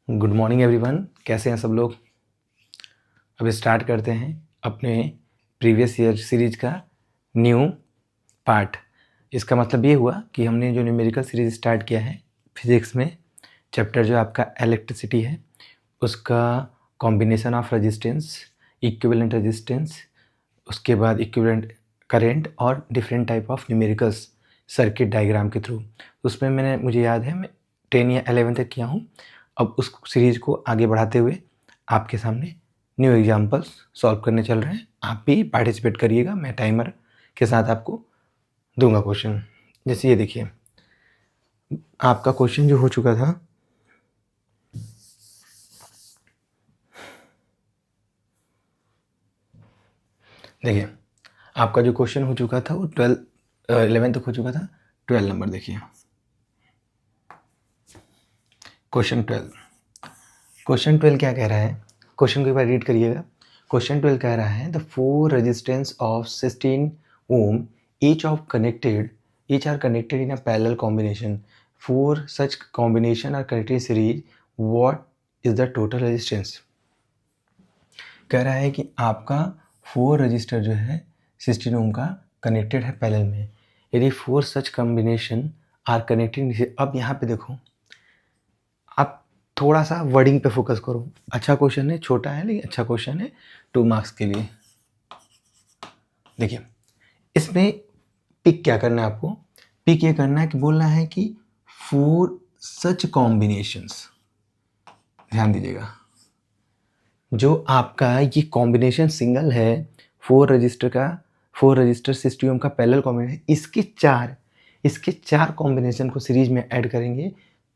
Good morning everyone, कैसे हैं सब लोग। अब स्टार्ट करते हैं अपने प्रीवियस ईयर सीरीज का न्यू पार्ट। इसका मतलब ये हुआ कि हमने जो न्यूमेरिकल सीरीज स्टार्ट किया है फिज़िक्स में, चैप्टर जो आपका इलेक्ट्रिसिटी है उसका combination of resistance, equivalent resistance, उसके बाद इक्विवेलेंट करंट और different type of numericals circuit diagram के थ्रू, उसमें मुझे याद है मैं 10 या 11 तक किया हूँ। अब उस सीरीज़ को आगे बढ़ाते हुए आपके सामने न्यू एग्जाम्पल्स सॉल्व करने चल रहे हैं। आप भी पार्टिसिपेट करिएगा, मैं टाइमर के साथ आपको दूंगा क्वेश्चन। जैसे ये देखिए, आपका क्वेश्चन जो हो चुका था, देखिए आपका जो क्वेश्चन हो चुका था वो 11 तक हो चुका था। 12 नंबर देखिए, क्वेश्चन 12 क्या कह रहा है। क्वेश्चन को एक बार रीड करिएगा। क्वेश्चन 12 कह रहा है the 4 resistance of 16 ohm each are connected in a parallel combination. 4 such combination are connected in series. What is the total resistance? कह रहा है कि आपका 4 रजिस्टर जो है 16 ओम का कनेक्टेड है पैरेलल में। यदि 4 सच कॉम्बिनेशन आर कनेक्टेड, अब यहाँ पे देखो, आप थोड़ा सा वर्डिंग पे फोकस करो। अच्छा क्वेश्चन है, छोटा है लेकिन अच्छा क्वेश्चन है 2 मार्क्स के लिए। देखिए इसमें पिक क्या करना है आपको, पिक ये करना है कि बोलना है कि 4 सच कॉम्बिनेशंस, ध्यान दीजिएगा, जो आपका ये कॉम्बिनेशन सिंगल है 4 रजिस्टर का, 4 रजिस्टर सिस्टम का पैरेलल कॉम्बिनेशन, इसके चार कॉम्बिनेशन को सीरीज में ऐड करेंगे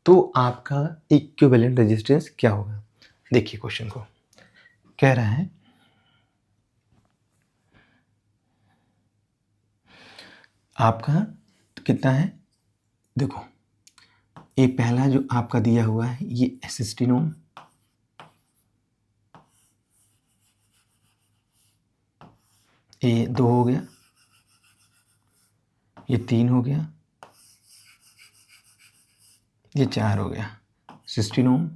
तो आपका इक्विवेलेंट रेजिस्टेंस क्या होगा। देखिए क्वेश्चन को कह रहा है आपका कितना है, देखो ये पहला जो आपका दिया हुआ है ये 16 ओम, ये 2 हो गया, ये 3 हो गया, ये 4 हो गया। 16 ओम,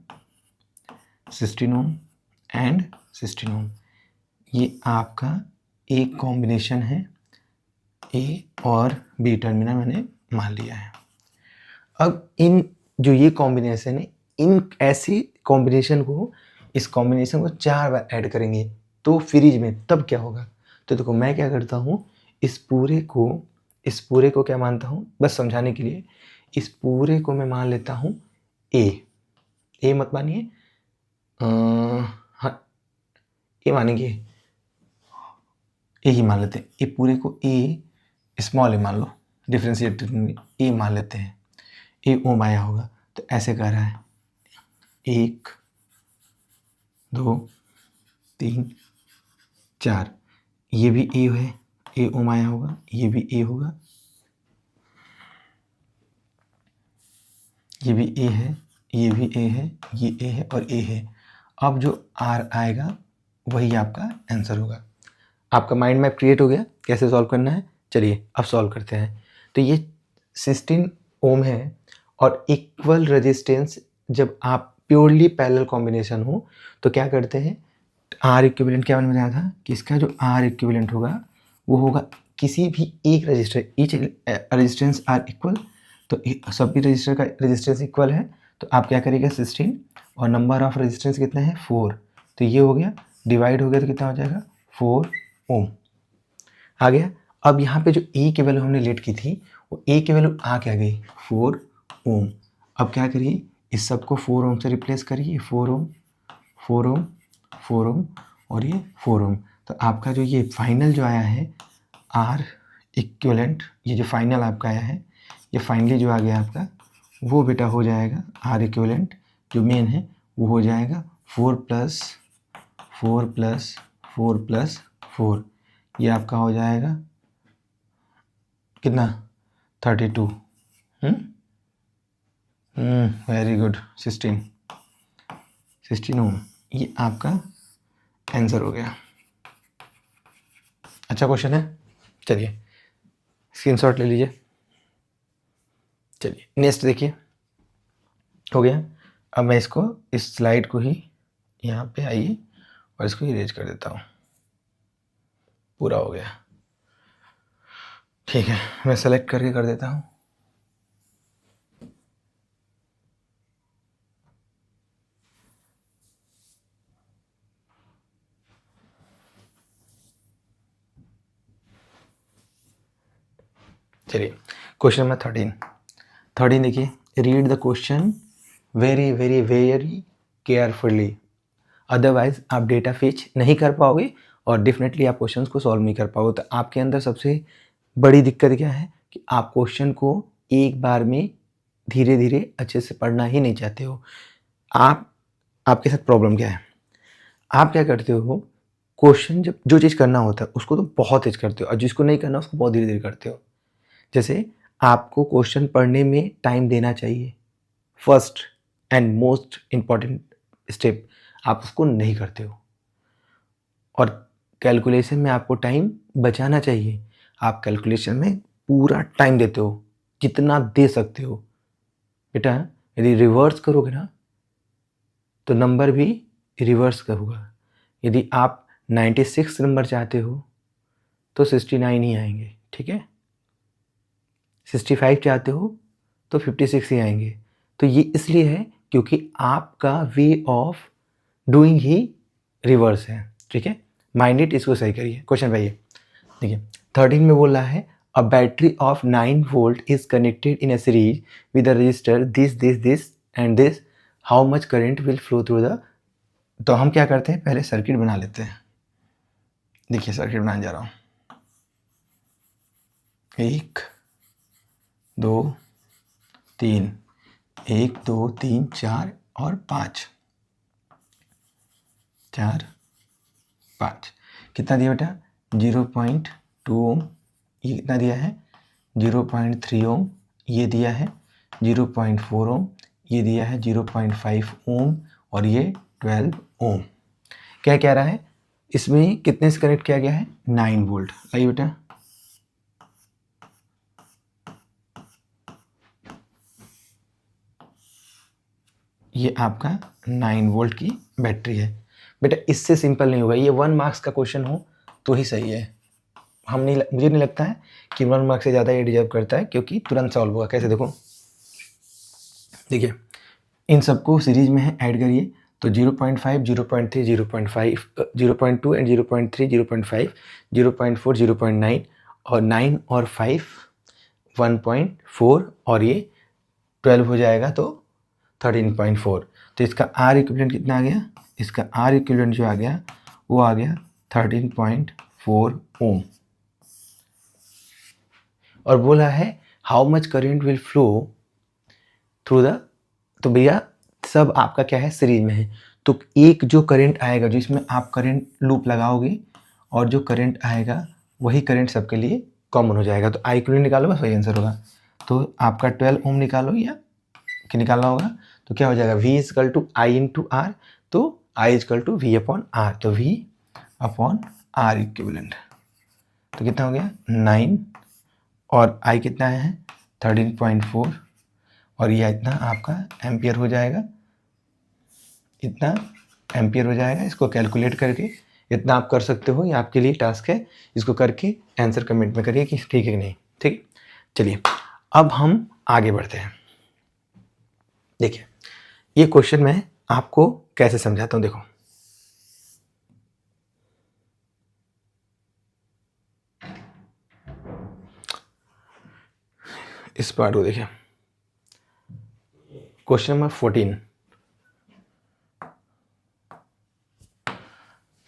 16 ओम एंड 16 ओम, ये आपका एक कॉम्बिनेशन है, ए और बी टर्मिनल मैंने मान लिया है। अब इन जो ये कॉम्बिनेशन है, इन ऐसे कॉम्बिनेशन को, इस कॉम्बिनेशन को 4 बार ऐड करेंगे तो सीरीज में तब क्या होगा। तो देखो मैं क्या करता हूँ, इस पूरे को क्या मानता हूँ, बस समझाने के लिए, इस पूरे को मैं मान लेता हूँ ए मत मानिए, हाँ ए मानेंगे, ए ही मान लेते हैं, ये पूरे को ए स्मॉल ए मान लो, डिफ्रेंशिएट ए मान लेते हैं, ए ओम आया होगा। तो ऐसे कर रहा है 1 2 3 4, ये भी ए है, ए ओम आया होगा, ये भी ए होगा, ये भी ए है, ये भी ए है, ये ए है और ए है। अब जो आर आएगा वही आपका आंसर होगा। आपका माइंड मैप क्रिएट हो गया कैसे सॉल्व करना है। चलिए अब सॉल्व करते हैं। तो ये 16 ओम है और इक्वल रेजिस्टेंस, जब आप प्योरली पैरेलल कॉम्बिनेशन हो तो क्या करते हैं, आर इक्विवेलेंट क्या मैंने बताया था कि इसका जो आर इक्विवेलेंट होगा वो होगा किसी भी एक register, each resistance R equal, तो सभी रजिस्टर का रेजिस्टेंस इक्वल है। तो आप क्या करिएगा 16 और नंबर ऑफ रेजिस्टेंस कितने हैं 4, तो ये हो गया, डिवाइड हो गया तो कितना हो जाएगा 4 ओम आ गया। अब यहाँ पे जो ए की वैल्यू हमने लेट की थी वो ए की वैल्यू आ क्या गई 4 ओम। अब क्या करिए, इस सब को 4 ओम से रिप्लेस करिए, 4 ओम 4 ओम 4 ओम और ये 4 ओम। तो आपका जो ये फाइनल जो आया है आर इक्विवेलेंट, ये जो फाइनल आपका आया है, ये फाइनली जो आ गया आपका वो बेटा हो जाएगा आर इक्विवेलेंट जो मेन है वो हो जाएगा 4 प्लस 4 प्लस 4 प्लस 4, ये आपका हो जाएगा कितना 32। वेरी गुड, 16 ओम, ये आपका आंसर हो गया। अच्छा क्वेश्चन है, चलिए स्क्रीनशॉट ले लीजिए। चलिए नेक्स्ट देखिए, हो गया। अब मैं इसको, इस स्लाइड को ही यहाँ पे आइए और इसको इरेज कर देता हूँ। पूरा हो गया, ठीक है। मैं सेलेक्ट करके कर देता हूँ। चलिए, क्वेश्चन नंबर 13 देखिए, read the question very very very carefully, otherwise आप डेटा फेच नहीं कर पाओगे और डेफिनेटली आप क्वेश्चंस को सॉल्व नहीं कर पाओगे। तो आपके अंदर सबसे बड़ी दिक्कत क्या है कि आप क्वेश्चन को एक बार में धीरे धीरे अच्छे से पढ़ना ही नहीं चाहते हो। आपके साथ प्रॉब्लम क्या है, आप क्या करते हो, क्वेश्चन जब जो चीज़ करना होता है उसको तो बहुत तेज करते हो और जिसको नहीं करना उसको बहुत धीरे धीरे करते हो। जैसे आपको क्वेश्चन पढ़ने में टाइम देना चाहिए, first and most important step, आप उसको नहीं करते हो। और कैलकुलेशन में आपको टाइम बचाना चाहिए, आप कैलकुलेशन में पूरा टाइम देते हो जितना दे सकते हो। बेटा यदि रिवर्स करोगे ना तो नंबर भी रिवर्स होगा। यदि आप 96 नंबर चाहते हो तो 69 ही आएंगे, ठीक है। 65 चाहते हो तो 56 ही आएंगे। तो ये इसलिए है क्योंकि आपका way of doing he reverse है, ठीक है। माइंड इट, इसको सही करिए। क्वेश्चन भाई देखिए 13 में बोल रहा है a battery of 9 volt is connected in a series with a resistor this and this, how much current will flow through the. तो हम क्या करते हैं, पहले सर्किट बना लेते हैं। देखिए सर्किट बनाने जा रहा हूँ, 1 2 3, 1 2 3 4 और 5, 4 5, कितना दिया बेटा 0.2 ओम, ये कितना दिया है 0.3 ओम, ये दिया है 0.4 ओम, ये दिया है 0.5 ओम और ये 12 ओम। क्या कह रहा है, इसमें कितने से कनेक्ट किया गया है 9 वोल्ट। आइए बेटा ये आपका 9 वोल्ट की बैटरी है। बेटा इससे सिंपल नहीं होगा, ये 1 मार्क्स का क्वेश्चन हो तो ही सही है। मुझे नहीं लगता है कि 1 मार्क्स से ज़्यादा ये डिजर्व करता है क्योंकि तुरंत सॉल्व होगा। कैसे देखो, देखिए इन सबको सीरीज में है, ऐड करिए तो 0.5 0.3 0.5 0.2 एंड 0.3 0.5 0.4 0.9 और 9 और 5 1.4 और ये 12 हो जाएगा तो 13.4। तो इसका आर इक्विवेलेंट कितना आ गया, इसका आर इक्विवेलेंट जो आ गया वो आ गया 13.4 ओम। और बोला है how much current will flow through the, तो भैया सब आपका क्या है सीरीज में है। तो एक जो करंट आएगा जिसमें आप करंट लूप लगाओगे और जो करंट आएगा वही करंट सबके लिए कॉमन हो जाएगा। तो आई इक्विवेलेंट निकालो, बस वही आंसर होगा। तो आपका 12 ओम निकालो या कि निकालना होगा तो क्या हो जाएगा V is equal to I into R, तो I is equal to V upon R, तो V अपॉन आर इक्विवेलेंट। तो कितना हो गया 9 और I कितना है 13.4 और ये इतना आपका एम्पियर हो जाएगा, इतना एम्पियर हो जाएगा। इसको कैलकुलेट करके इतना आप कर सकते हो, ये आपके लिए टास्क है। इसको करके आंसर कमेंट में करिए कि ठीक है कि नहीं, ठीक। चलिए अब हम आगे बढ़ते हैं। देखिए ये क्वेश्चन मैं आपको कैसे समझाता हूँ, देखो इस पार्ट को देखिए, क्वेश्चन नंबर 14,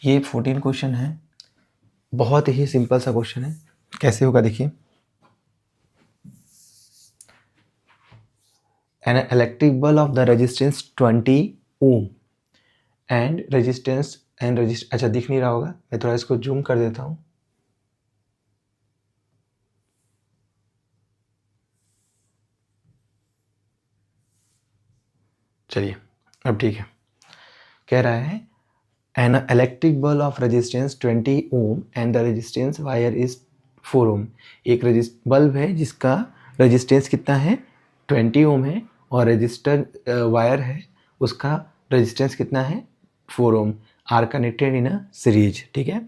ये 14 क्वेश्चन है, बहुत ही सिंपल सा क्वेश्चन है। कैसे होगा देखिए, an electric bulb of the resistance 20 ohm and resistance अच्छा दिख नहीं रहा होगा, मैं थोड़ा इसको जूम कर देता हूँ। चलिए अब ठीक है, कह रहा है an electric bulb of resistance 20 ohm and the resistance wire is 4 ओम। एक बल्ब है जिसका रेजिस्टेंस कितना है 20 ओम है और रजिस्टर वायर है उसका रेजिस्टेंस कितना है 4 ohm, are connected in a series, ठीक है।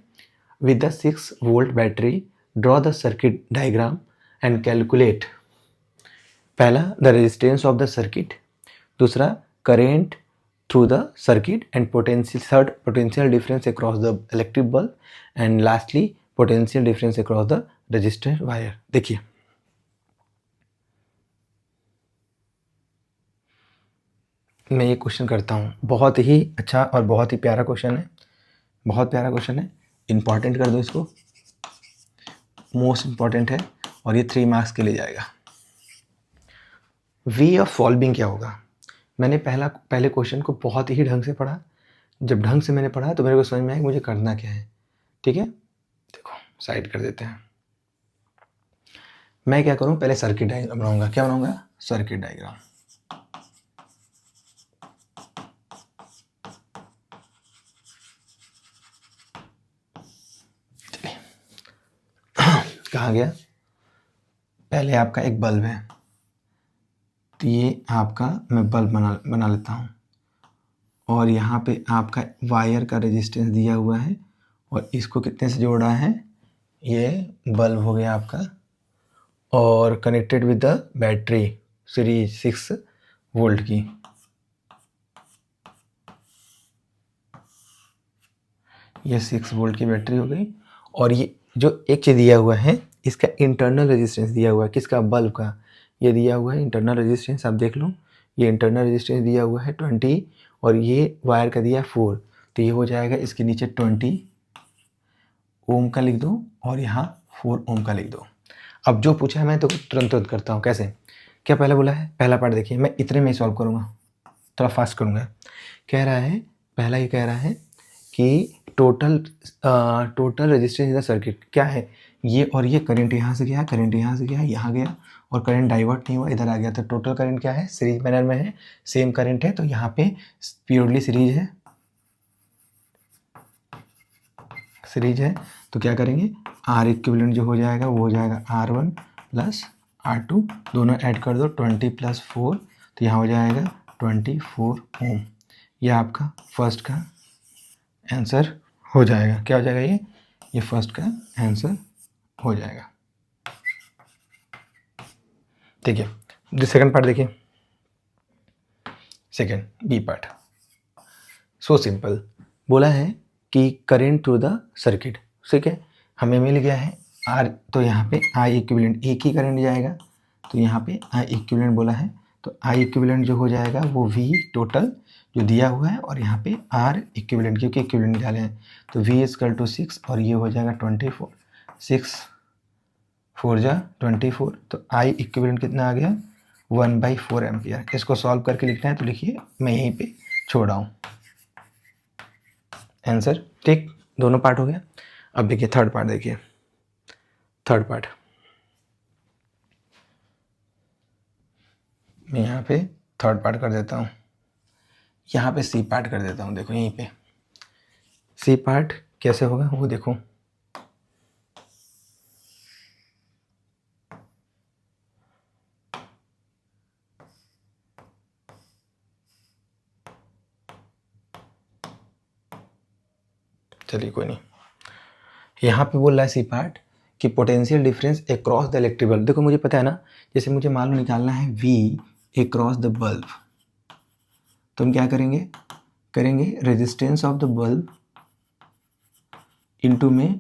With the 6 volt battery draw the circuit diagram and calculate, पहला the resistance of the circuit, दूसरा current through the circuit and potential, third potential difference across the electric bulb and lastly potential difference across the resistor wire. देखिए मैं ये question करता हूँ, बहुत ही अच्छा और बहुत ही प्यारा क्वेश्चन है, बहुत प्यारा क्वेश्चन है, इंपॉर्टेंट कर दो इसको, मोस्ट इंपॉर्टेंट है और ये 3 मार्क्स के लिए जाएगा। वे ऑफ सॉल्विंग क्या होगा? मैंने पहले क्वेश्चन को बहुत ही ढंग से पढ़ा, जब ढंग से मैंने पढ़ा तो मेरे को समझ में आया कि मुझे करना क्या है, ठीक है। देखो साइड कर देते हैं, मैं क्या करूँ, पहले सर्किट डायग्राम बनाऊंगा। क्या बनाऊंगा? Circuit diagram. कहाँ गया? पहले आपका एक बल्ब है, तो ये आपका मैं बल्ब बना लेता हूँ, और यहाँ पे आपका वायर का रेजिस्टेंस दिया हुआ है और इसको कितने से जोड़ा है, ये बल्ब हो गया आपका, और connected with the battery series 6 volt की। ये 6 वोल्ट की बैटरी हो गई, और ये जो एक चीज़ दिया हुआ है इसका इंटरनल रेजिस्टेंस दिया हुआ है, किसका? बल्ब का। ये दिया हुआ है इंटरनल रेजिस्टेंस, आप देख लो, ये इंटरनल रेजिस्टेंस दिया हुआ है 20 और ये वायर का दिया 4, तो ये हो जाएगा इसके नीचे 20 ओम का लिख दो और यहाँ 4 ओम का लिख दो। अब जो पूछा है मैं तो तुरंत करता हूँ। कैसे? क्या पहला बोला है? पहला पार्ट देखिए, मैं इतने में ही सॉल्व करूँगा, थोड़ा फास्ट करूँगा। कह रहा है, पहला ये कह रहा है कि total resistance in the circuit क्या है, ये और ये करंट यहाँ से गया, करंट यहाँ से गया, यहाँ गया और करंट डाइवर्ट नहीं हुआ, इधर आ गया, तो टोटल करंट क्या है? सीरीज मैनर में है, सेम करंट है, तो यहाँ पे प्योरली सीरीज है, सीरीज है, तो क्या करेंगे, आर इक्विवेलेंट जो हो जाएगा वो हो जाएगा R1 प्लस R2, दोनों ऐड कर दो, 20 प्लस 4, तो यहाँ हो जाएगा 24 ओम। यह आपका फर्स्ट का आंसर हो जाएगा। क्या हो जाएगा? ये फर्स्ट का आंसर हो जाएगा। ठीक है, जो सेकंड पार्ट देखिए, second B part, so simple. बोला है कि करेंट थ्रू द सर्किट, ठीक है, हमें मिल गया है आर, तो यहाँ पे आई इक्विवेलेंट एक ही करंट जाएगा, तो यहाँ पे आई इक्विवेलेंट बोला है, तो आई इक्विवेलेंट जो हो जाएगा वो वी टोटल जो दिया हुआ है, और यहाँ पे आर इक्विवेलेंट क्योंकि इक्विवेलेंट डाले हैं, तो वी इक्वल टू 6 और ये हो जाएगा 24, 6 4 जा 24, तो आई इक्विवेलेंट कितना आ गया 1/4 एम्पियर। इसको सॉल्व करके लिखना है तो लिखिए, मैं यहीं पे छोड़ रहा हूँ आंसर। ठीक, दोनों पार्ट हो गया। अब देखिए थर्ड पार्ट, देखिए थर्ड पार्ट, मैं यहाँ पे थर्ड पार्ट कर देता हूँ, यहाँ पे सी पार्ट कर देता हूँ। देखो यहीं पे सी पार्ट कैसे होगा वो देखो, चलिए कोई नहीं, यहाँ पे बोल रहा है सी पार्ट कि potential difference across the electric bulb. देखो मुझे पता है ना, जैसे मुझे मालूम निकालना है वी अक्रॉस द बल्ब, तो हम क्या करेंगे resistance of the bulb into में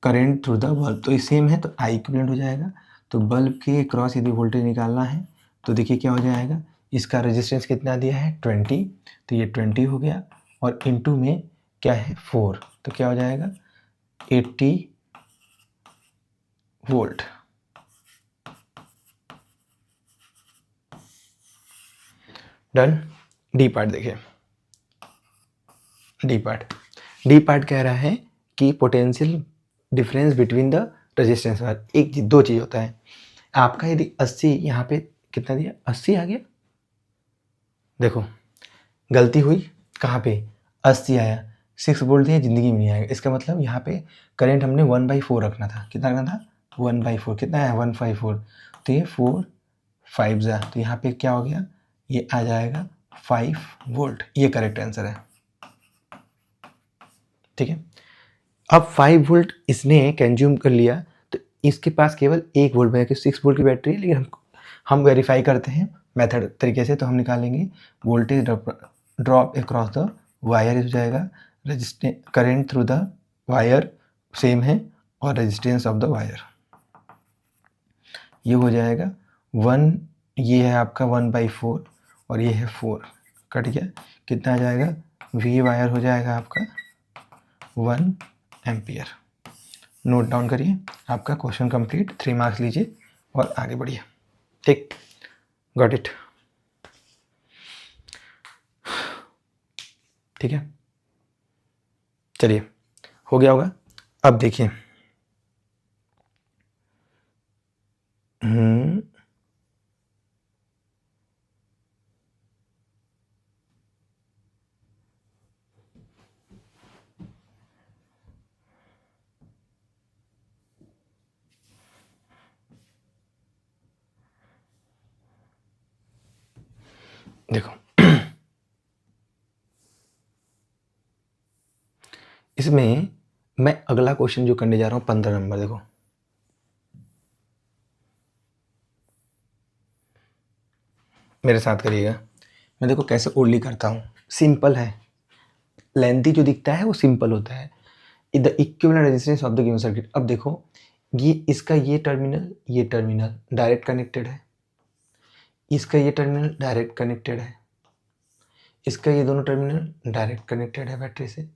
करंट थ्रू द बल्ब, तो ये सेम है, तो आई इक्विवेलेंट हो जाएगा। तो बल्ब के क्रॉस यदि वोल्टेज निकालना है तो देखिए क्या हो जाएगा, इसका रेजिस्टेंस कितना दिया है 20, तो ये 20 हो गया, और इनटू में क्या है 4, तो क्या हो जाएगा 80 वोल्ट। डन। डी पार्ट देखिए, डी पार्ट कह रहा है कि potential difference between the resistance, एक दो चीज़ होता है आपका, यदि 80 यहाँ पे कितना दिया 80 आ गया, देखो गलती हुई, कहाँ पे 80 आया, 6 वोल्ट दिया, ज़िंदगी में नहीं आएगा, इसका मतलब यहाँ पे करंट हमने 1/4 रखना था, कितना रखना था 1/4, कितना है 1/4, तो ये 4 5 जा, तो यहाँ पे क्या हो गया, ये आ जाएगा 5 वोल्ट, ये करेक्ट आंसर है। ठीक है, अब 5 वोल्ट इसने कंज्यूम कर लिया, तो इसके पास केवल 1 वोल्ट बचा, 6 वोल्ट की बैटरी है, लेकिन हम वेरीफाई करते हैं मेथड तरीके से। तो हम निकालेंगे voltage drop across the wire हो जाएगा, resistance current through the wire same है, और रेजिस्टेंस ऑफ द वायर ये हो जाएगा 1, ये है आपका 1/4 और ये है 4, कट गया, कितना आ जाएगा, वी वायर हो जाएगा आपका 1 एम्पियर। नोट डाउन करिए, आपका क्वेश्चन कंप्लीट, 3 मार्क्स लीजिए और आगे बढ़िए। ठीक, गॉट इट। ठीक है, चलिए, हो गया होगा। अब देखिए, देखो इसमें मैं अगला क्वेश्चन जो करने जा रहा हूँ 15 नंबर, देखो मेरे साथ करिएगा। मैं देखो कैसे ओनली करता हूँ, सिंपल है, लेंथी जो दिखता है वो सिंपल होता है। The equivalent resistance of the given circuit. अब देखो ये इसका ये टर्मिनल डायरेक्ट कनेक्टेड है, इसका ये टर्मिनल डायरेक्ट कनेक्टेड है, इसका ये दोनों टर्मिनल डायरेक्ट कनेक्टेड है बैटरी से,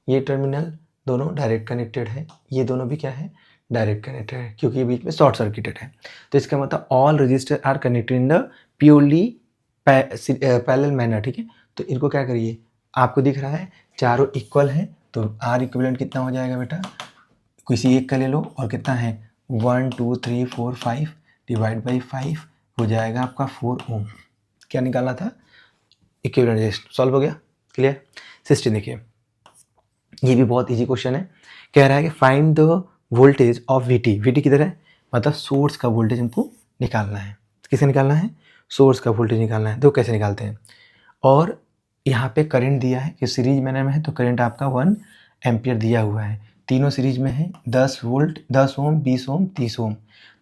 ये टर्मिनल दोनों डायरेक्ट कनेक्टेड है, ये दोनों भी क्या है, डायरेक्ट कनेक्टेड है, क्योंकि ये बीच में शॉर्ट सर्किटेड है। तो इसका मतलब all register are connected in the purely parallel manner. ठीक है, तो इनको क्या करिए, आपको दिख रहा है चारों इक्वल है, तो आर इक्विवेलेंट कितना हो जाएगा बेटा, किसी एक का ले लो, और कितना है 1 2 3 4 5 डिवाइड बाई 5 हो जाएगा आपका 4 ओम। क्या निकालना था, इक्विवेलेंट रेजिस्टेंस। सॉल्व हो गया, क्लियर। 16 देखिए, ये भी बहुत इजी क्वेश्चन है। कह रहा है कि find the voltage of VT. VT किधर है, मतलब सोर्स का वोल्टेज हमको निकालना है। किसे निकालना है, सोर्स का वोल्टेज निकालना है। तो कैसे निकालते हैं, और यहाँ पे करंट दिया है कि सीरीज मैनर में है, तो करंट आपका 1 एम्पियर दिया हुआ है, तीनों सीरीज में है, 10 वोल्ट, 10 ओम, 20 ओम, 30 ओम,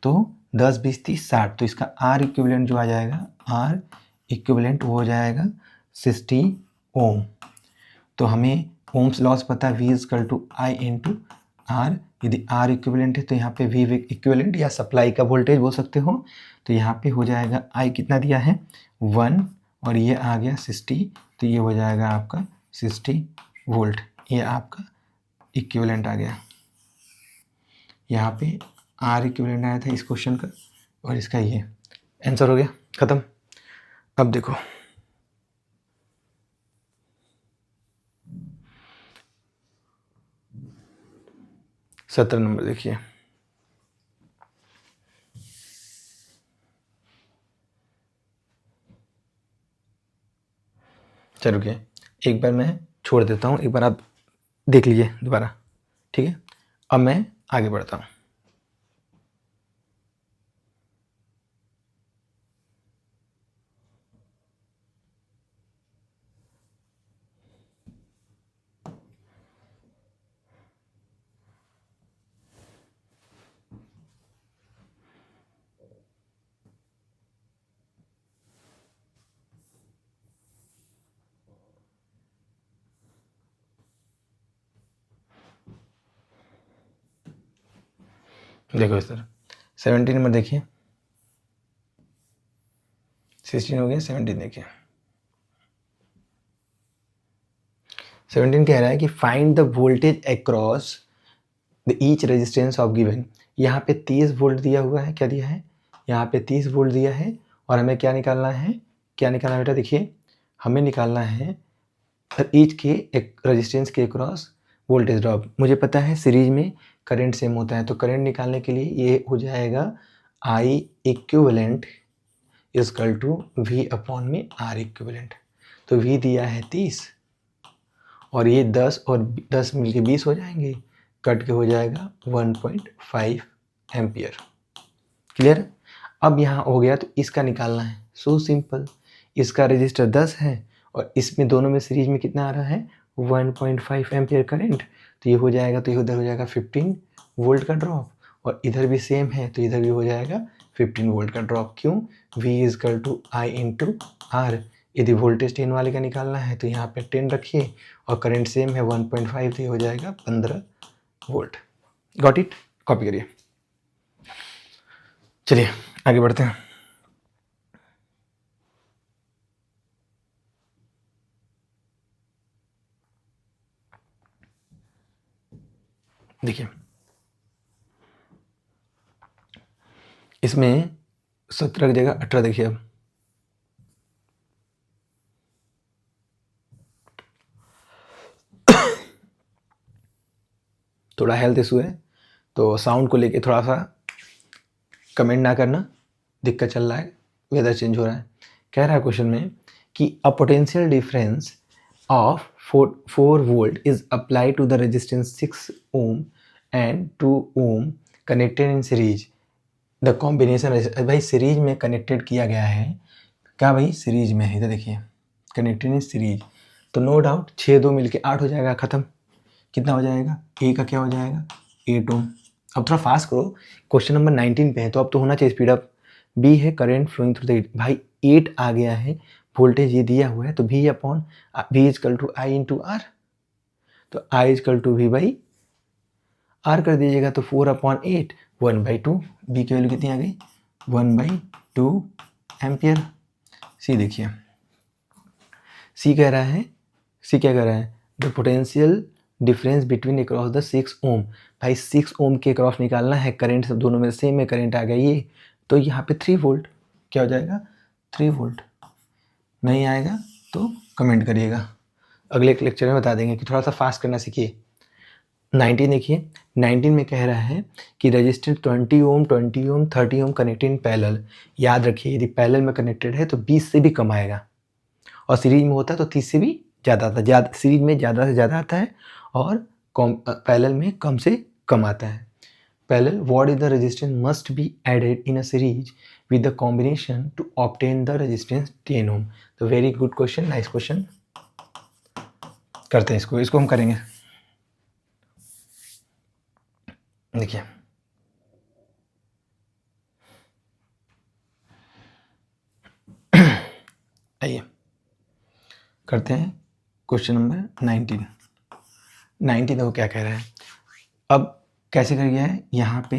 तो 10 20 30 60, तो इसका आर इक्विवेलेंट जो आ जाएगा, आर इक्विवेलेंट वो हो जाएगा 60 ओम। तो हमें ओम्स लॉस पता है, V equal to I into R. यदि आर इक्विवेलेंट है तो यहाँ पे V इक्विवेलेंट या सप्लाई का वोल्टेज बोल सकते हो, तो यहाँ पे हो जाएगा I कितना दिया है 1, और ये आ गया 60, तो ये हो जाएगा आपका 60 वोल्ट। ये आपका इक्विवेलेंट आ गया, यहाँ पे आर इक्विवेलेंट आया था इस क्वेश्चन का, और इसका ये आंसर हो गया, ख़त्म। अब देखो 17 नंबर देखिए, चलो रुकिए, एक बार मैं छोड़ देता हूँ, एक बार आप देख लीजिए दोबारा। ठीक है, अब मैं आगे बढ़ता हूँ। देखो इस तरह 17 नंबर देखिए, 16 हो गया, 17 देखिए। 17 कह रहा है कि find the voltage across the each resistance of given. यहाँ पे 30 वोल्ट दिया हुआ है, क्या दिया है, यहाँ पे 30 वोल्ट दिया है, और हमें क्या निकालना है, क्या निकालना है बेटा, देखिए हमें निकालना है ईच के एक रेजिस्टेंस के अक्रॉस वोल्टेज ड्रॉप। मुझे पता है सीरीज में करंट सेम होता है, तो करंट निकालने के लिए ये हो जाएगा I equivalent is equal to V upon में आर इक्विवेलेंट। तो वी दिया है 30, और ये 10 और 10 मिलके 20 हो जाएंगे, कट के हो जाएगा 1.5 एम्पियर। क्लियर। अब यहाँ हो गया, तो इसका निकालना है, सो सिंपल, इसका रजिस्टर 10 है और इसमें दोनों में सीरीज में कितना आ रहा है 1.5 एम्पियर करंट, तो ये हो जाएगा, तो ये उधर हो जाएगा 15 वोल्ट का ड्रॉप, और इधर भी सेम है तो इधर भी हो जाएगा 15 वोल्ट का ड्रॉप। क्यों? V is equal to I into R. यदि वोल्टेज 10 वाले का निकालना है तो यहाँ पे 10 रखिए और करंट सेम है 1.5, तो ये हो जाएगा 15 वोल्ट। Got it? कॉपी करिए। चलिए आगे बढ़ते हैं। देखिए इसमें 17 की जगह 18 देखिए। अब थोड़ा हेल्थ इशू है तो साउंड को लेके थोड़ा सा कमेंट ना करना, दिक्कत चल रहा है, वेदर चेंज हो रहा है। कह रहा है क्वेश्चन में कि a potential difference of 4 volt is apply to the resistance 6 ohm and 2 ohm connected in series. The combination, भाई सीरीज में कनेक्टेड किया गया है क्या भाई? सीरीज में है, इधर देखिए कनेक्टेड इन सीरीज, तो नो डाउट 6 2 मिलके 8 हो जाएगा, ख़त्म। कितना हो जाएगा? ए का क्या हो जाएगा? 8 ओम। अब थोड़ा फास्ट करो, क्वेश्चन नंबर 19 पे है तो अब तो होना चाहिए स्पीड अप। बी है करंट फ्लोइंग थ्रू द, भाई 8 आ गया है, वोल्टेज ये दिया हुआ है तो V upon V is equal to I into R, तो I is equal to V by R कर दीजिएगा, तो 4/8 1/2। बी की वैल्यू कितनी आ गई? 1/2 एम्पियर। सी देखिए, सी कह रहा है, सी क्या कह रहा है? The potential difference between across the 6 ओम। भाई 6 ओम के अक्रॉस निकालना है, करंट सब दोनों में सेम में करंट आ गया ये, तो यहाँ पे 3 वोल्ट। क्या हो जाएगा? 3 वोल्ट। नहीं आएगा तो कमेंट करिएगा, अगले लेक्चर में बता देंगे कि थोड़ा सा फास्ट करना सीखिए। 19 देखिए, 19 में कह रहा है कि resistance 20 ohm 30 ohm connected in parallel. याद रखिए यदि पैरेलल में कनेक्टेड है तो 20 से भी कम आएगा, और सीरीज में होता है तो 30 से भी ज़्यादा आता है। ज़्यादा सीरीज में ज़्यादा से ज़्यादा आता है और पैरेलल में कम से कम आता है। Parallel, what is the resistance must be added in a series with the combination to obtain the resistance 10 ohm. तो very good question, nice question. करते हैं इसको हम करेंगे। देखिए आइए करते हैं क्वेश्चन नंबर 19। 19 देखो क्या कह रहा है। अब कैसे कर गया है? यहाँ पे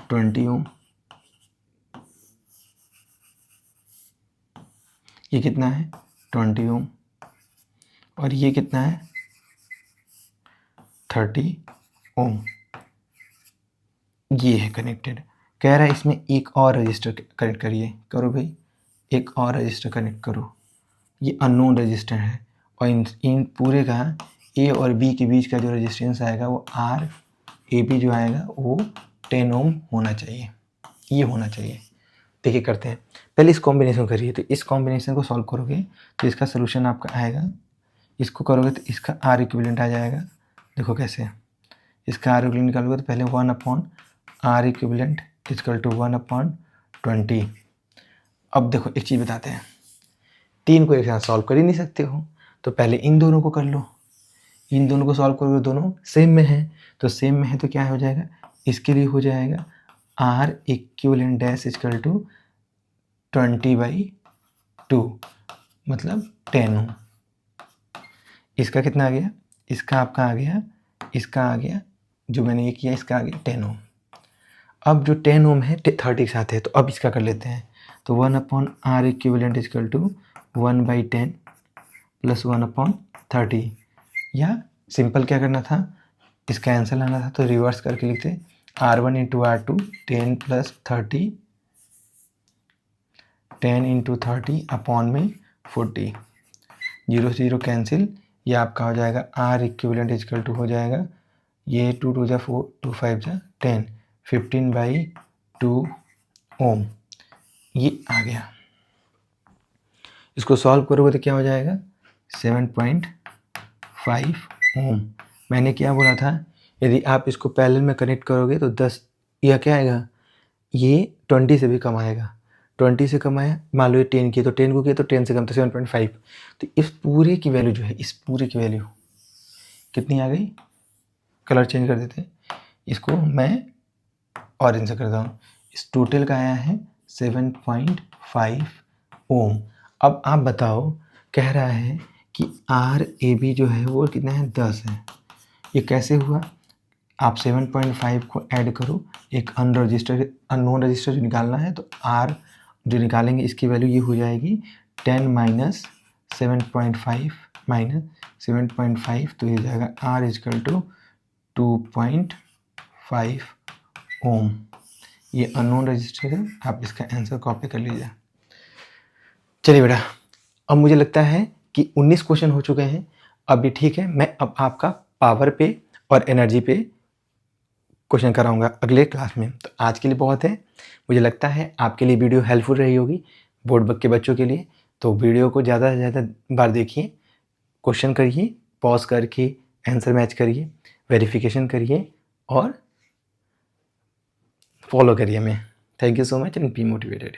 20 ओम, ये कितना है? 20 ओम, और ये कितना है? 30 ओम। ये है कनेक्टेड। कह रहा है इसमें एक और रजिस्टर कनेक्ट करिए। करो भाई, एक और रजिस्टर कनेक्ट करो। ये अननोन रजिस्टर है और इन पूरे का ए और बी के बीच का जो रेजिस्टेंस आएगा वो आर ए बी जो आएगा वो 10 ओम होना चाहिए, ये होना चाहिए। देखिए करते हैं, पहले इस कॉम्बिनेशन करिए। तो इस कॉम्बिनेशन को सॉल्व करोगे तो इसका सोल्यूशन आपका आएगा, इसको करोगे तो इसका आर इक्विवेलेंट आ जाएगा। देखो कैसे, इसका आर इक्विवेलेंट निकालोगे तो पहले 1/R इक्विवेलेंट इक्वल टू 1/20। अब देखो एक चीज़ बताते हैं, 3 को एक साथ सॉल्व कर ही नहीं सकते हो, तो पहले इन दोनों को कर लो। इन दोनों को सॉल्व करोगे, दोनों सेम में है, तो सेम में है तो क्या हो जाएगा? इसके लिए हो जाएगा R equivalent dash equal to 20/2 मतलब 10 ओम। इसका कितना आ गया? इसका आपका आ गया, इसका आ गया, जो मैंने ये किया इसका आ गया 10 ओम। अब जो 10 ओम है 30 के साथ है, तो अब इसका कर लेते हैं। तो 1/R equivalent equal to 1/10 plus 1/30, या सिंपल क्या करना था, इसका आंसर लाना था तो रिवर्स करके लिखते R1 into R2 10 plus 30, 10 into 30 upon में 40, 0 से 0 कैंसिल, ये आपका हो जाएगा R इक्विवेलेंट इक्वल टू हो जाएगा ये 2 2 जा 4 2 5 जा 10 15/2 ओम। ये आ गया। इसको सॉल्व करोगे तो क्या हो जाएगा? 7.5 ओम। मैंने क्या बोला था, यदि आप इसको पैरेलल में कनेक्ट करोगे तो 10, यह क्या आएगा? ये 20 से भी कम आएगा। 20 से कम आया, मान लो ये 10 की, तो 10 को किया तो 10 से कम, तो 7.5। तो इस पूरे की वैल्यू जो है, इस पूरे की वैल्यू कितनी आ गई? कलर चेंज कर देते हैं, इसको मैं ऑरेंज से करता हूँ। इस टोटल का आया है 7.5 ओम। अब आप बताओ, कह रहा है कि आर ए बी जो है वो कितना है? 10 है। ये कैसे हुआ? आप 7.5 को ऐड करो, एक अननोन रजिस्टर जो निकालना है, तो आर जो निकालेंगे इसकी वैल्यू ये हो जाएगी 10 माइनस 7.5 माइनस 7.5, तो ये जाएगा आर इजकल टू 2.5 ओम। ये अननोन रजिस्टर है, आप इसका आंसर कॉपी कर लीजिए। चलिए बेटा, अब मुझे लगता है कि 19 क्वेश्चन हो चुके हैं। अब ये ठीक है, मैं अब आपका पावर पे और एनर्जी पे क्वेश्चन कराऊंगा अगले क्लास में। तो आज के लिए बहुत है। मुझे लगता है आपके लिए वीडियो हेल्पफुल रही होगी, बोर्ड के बच्चों के लिए। तो वीडियो को ज़्यादा से ज़्यादा बार देखिए, क्वेश्चन करिए, पॉज करके आंसर मैच करिए, वेरिफिकेशन करिए और फॉलो करिए हमें। Thank you so much and be motivated.